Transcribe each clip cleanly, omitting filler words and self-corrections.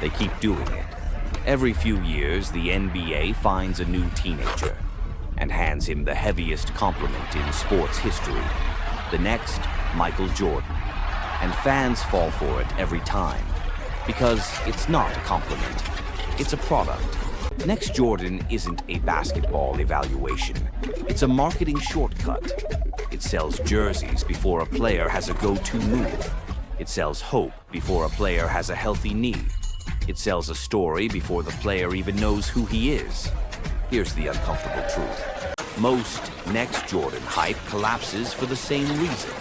They keep doing it. Every few years, the NBA finds a new teenager and hands him the heaviest compliment in sports history. The next, Michael Jordan. And fans fall for it every time, because it's not a compliment, it's a product. Next Jordan isn't a basketball evaluation. It's a marketing shortcut. It sells jerseys before a player has a go-to move. It sells hope before a player has a healthy knee. It sells a story before the player even knows who he is. Here's the uncomfortable truth. Most Next Jordan hype collapses for the same reason.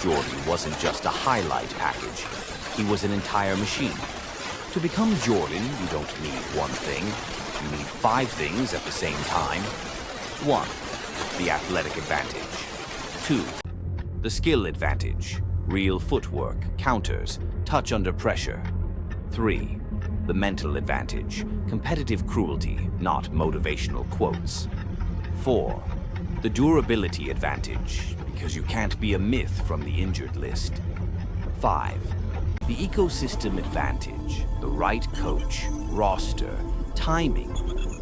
Jordan wasn't just a highlight package. He was an entire machine. To become Jordan, you don't need one thing. You need 5 things at the same time. 1. The athletic advantage. 2. The skill advantage. Real footwork, counters, touch under pressure. 3. The mental advantage. Competitive cruelty, not motivational quotes. 4. The durability advantage, because you can't be a myth from the injured list. 5. The ecosystem advantage, the right coach, roster, timing,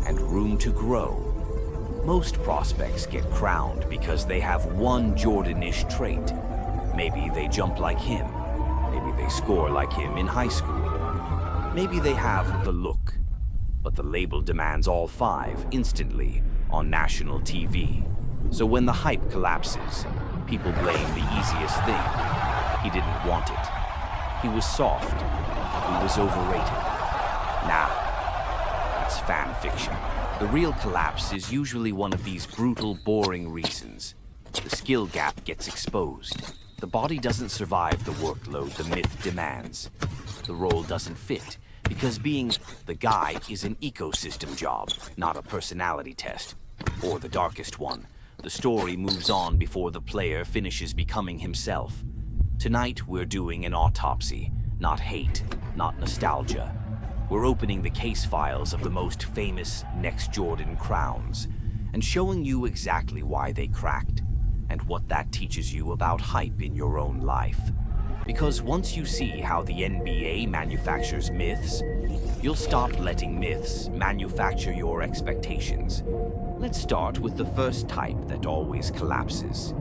and room to grow. Most prospects get crowned because they have one Jordan-ish trait. Maybe they jump like him. Maybe they score like him in high school. Maybe they have the look. But the label demands all 5 instantly on national TV. So when the hype collapses, people blame the easiest thing. He didn't want it. He was soft. He was overrated. Nah, that's fan fiction. The real collapse is usually one of these brutal, boring reasons. The skill gap gets exposed. The body doesn't survive the workload the myth demands. The role doesn't fit, because being the guy is an ecosystem job, not a personality test. Or the darkest one. The story moves on before the player finishes becoming himself. Tonight, we're doing an autopsy, not hate, not nostalgia. We're opening the case files of the most famous Next Jordan crowns and showing you exactly why they cracked and what that teaches you about hype in your own life. Because once you see how the NBA manufactures myths, you'll stop letting myths manufacture your expectations. Let's start with the first type that always collapses.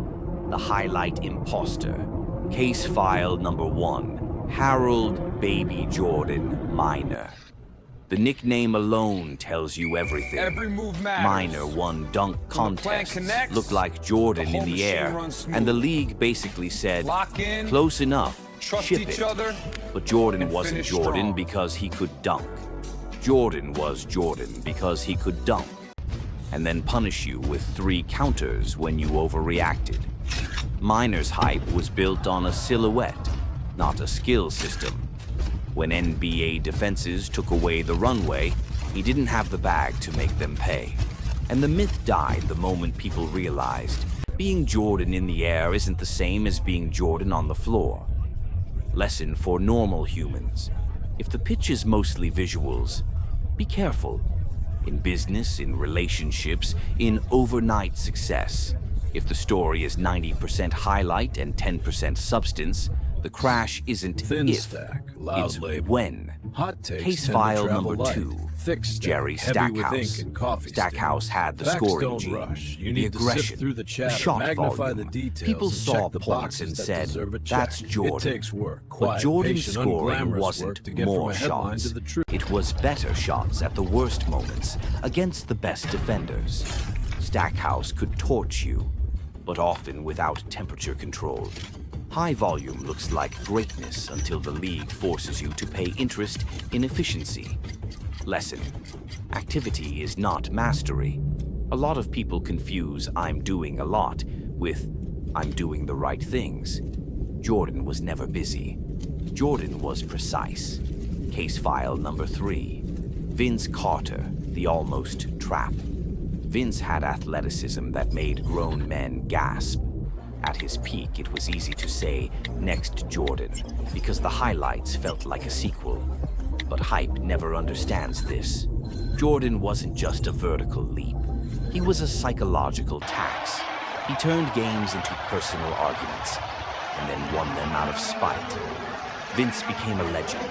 The highlight imposter. Case file number 1, Harold Baby Jordan Minor. The nickname alone tells you everything. Every move matters. Minor won dunk contests, looked like Jordan in the air, and the league basically said, close enough, ship it. But Jordan wasn't Jordan because he could dunk. Jordan was Jordan because he could dunk, and then punish you with 3 counters when you overreacted. Minor's hype was built on a silhouette, not a skill system. When NBA defenses took away the runway, he didn't have the bag to make them pay. And the myth died the moment people realized being Jordan in the air isn't the same as being Jordan on the floor. Lesson for normal humans. If the pitch is mostly visuals, be careful. In business, in relationships, in overnight success. If the story is 90% highlight and 10% substance, the crash isn't Thin if, stack, loud it's label. when. Hot takes Case tend to file travel number light. 2, Thick stack, Jerry heavy with Stackhouse. ink and coffee Stackhouse stains. had the Facts scoring don't gene, rush. You the need to sift aggression, through the the chatter, shot magnify volume. the details, People and saw check the points boxes and that said, deserve a check. that's Jordan. It takes work, But quiet, Jordan's patient, scoring unglamorous wasn't work to get more from a headline shots. to the truth. It was better shots at the worst moments against the best defenders. Stackhouse could torch you, but often without temperature control. High volume looks like greatness until the league forces you to pay interest in efficiency. Lesson: activity is not mastery. A lot of people confuse "I'm doing a lot" with "I'm doing the right things." Jordan was never busy. Jordan was precise. Case file number 3. Vince Carter, the almost trap. Vince had athleticism that made grown men gasp. At his peak, it was easy to say, next Jordan, because the highlights felt like a sequel. But hype never understands this. Jordan wasn't just a vertical leap. He was a psychological tax. He turned games into personal arguments, and then won them out of spite. Vince became a legend,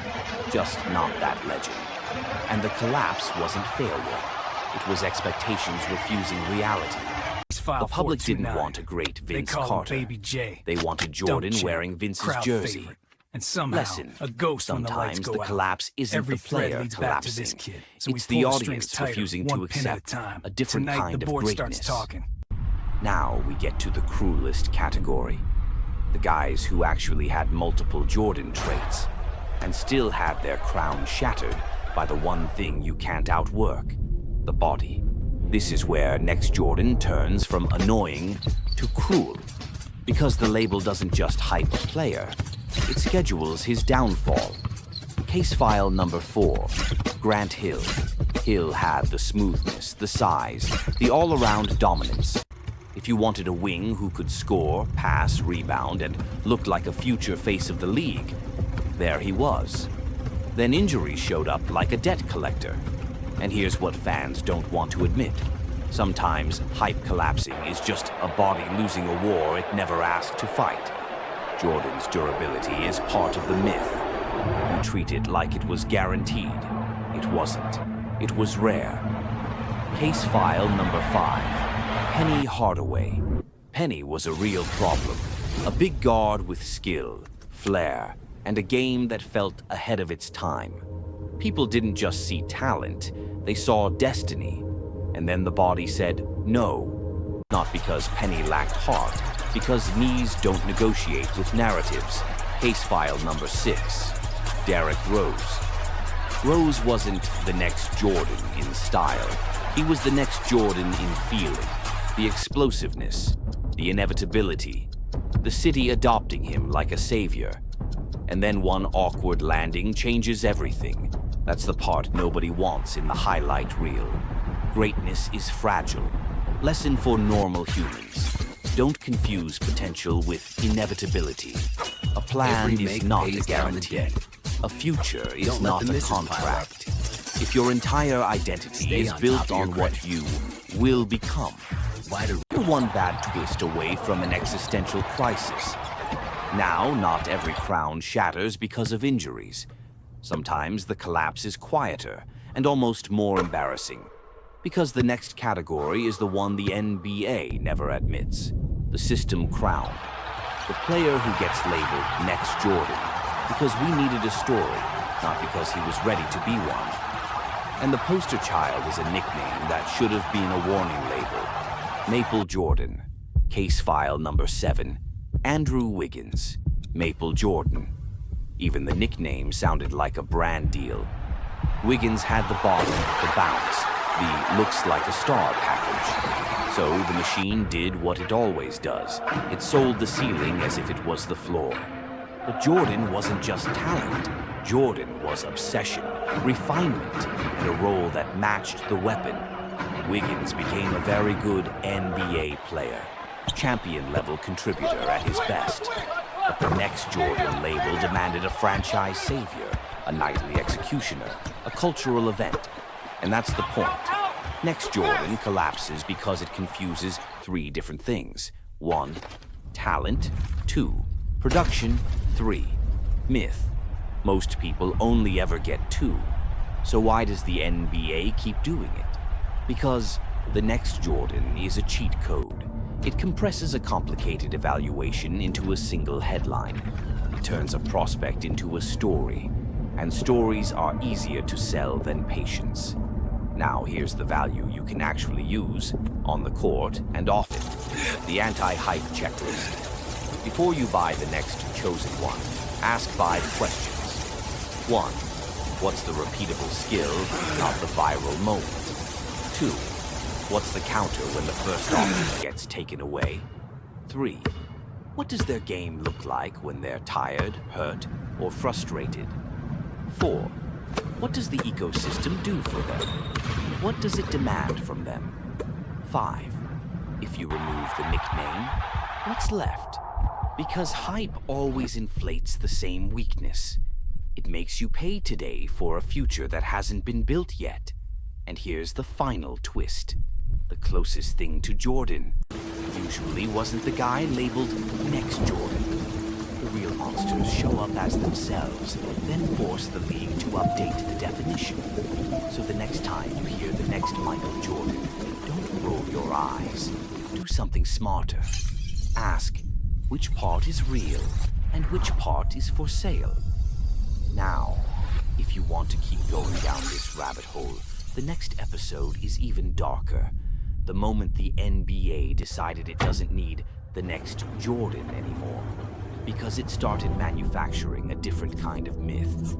just not that legend. And the collapse wasn't failure. It was expectations refusing reality. The public didn't want a great Vince Carter. Baby J. They wanted Jordan wearing Vince's jersey. Favorite. And somehow, Lesson. a ghost Sometimes when the the collapse isn't Every the player leads collapsing. back to this kid, so It's we the pull the audience strings tighter, refusing to one pin at accept time. a different Tonight, kind the of board greatness. starts talking. Now we get to the cruelest category. The guys who actually had multiple Jordan traits and still had their crown shattered by the one thing you can't outwork, the body. This is where Next Jordan turns from annoying to cruel. Because the label doesn't just hype a player, it schedules his downfall. Case file number 4, Grant Hill. Hill had the smoothness, the size, the all-around dominance. If you wanted a wing who could score, pass, rebound, and looked like a future face of the league, there he was. Then injuries showed up like a debt collector. And here's what fans don't want to admit. Sometimes hype collapsing is just a body losing a war it never asked to fight. Jordan's durability is part of the myth. We treat it like it was guaranteed. It wasn't. It was rare. Case file number 5. Penny Hardaway. Penny was a real problem. A big guard with skill, flair, and a game that felt ahead of its time. People didn't just see talent, they saw destiny. And then the body said no. Not because Penny lacked heart, because knees don't negotiate with narratives. Case file number 6. Derrick Rose. Rose wasn't the next Jordan in style. He was the next Jordan in feeling. The explosiveness, the inevitability, the city adopting him like a savior. And then one awkward landing changes everything. That's the part nobody wants in the highlight reel. Greatness is fragile. Lesson for normal humans. Don't confuse potential with inevitability. A plan is not a guarantee. A future is not a contract. If your entire identity is built on what you will become, you're one bad twist away from an existential crisis. Now, not every crown shatters because of injuries. Sometimes the collapse is quieter and almost more embarrassing, because the next category is the one the NBA never admits, the system crown. The player who gets labeled Next Jordan because we needed a story, not because he was ready to be one. And the poster child is a nickname that should have been a warning label. Maple Jordan. Case file number 7. Andrew Wiggins. Maple Jordan. Even the nickname sounded like a brand deal. Wiggins had the bottom, the bounce, the looks like a star package. So the machine did what it always does. It sold the ceiling as if it was the floor. But Jordan wasn't just talent. Jordan was obsession, refinement, and a role that matched the weapon. Wiggins became a very good NBA player, champion-level contributor at his best. But the Next Jordan label demanded a franchise savior, a nightly executioner, a cultural event. And that's the point. Next Jordan collapses because it confuses 3 different things. 1, talent. 2, production. 3, myth. Most people only ever get 2. So why does the NBA keep doing it? Because the Next Jordan is a cheat code. It compresses a complicated evaluation into a single headline. It turns a prospect into a story. And stories are easier to sell than patience. Now here's the value you can actually use, on the court and off it. The anti-hype checklist. Before you buy the next chosen one, ask 5 questions. 1. What's the repeatable skill, not the viral moment? 2. What's the counter when the first option gets taken away? 3. What does their game look like when they're tired, hurt, or frustrated? 4. What does the ecosystem do for them? And what does it demand from them? 5. If you remove the nickname, what's left? Because hype always inflates the same weakness. It makes you pay today for a future that hasn't been built yet. And here's the final twist. The closest thing to Jordan usually wasn't the guy labeled Next Jordan. The real monsters show up as themselves, then force the league to update the definition. So the next time you hear the next Michael Jordan, don't roll your eyes. Do something smarter. Ask, which part is real and which part is for sale? Now, if you want to keep going down this rabbit hole, the next episode is even darker. The moment the NBA decided it doesn't need the next Jordan anymore, because it started manufacturing a different kind of myth.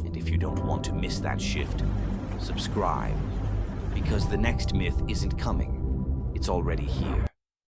And if you don't want to miss that shift, subscribe, because the next myth isn't coming, it's already here.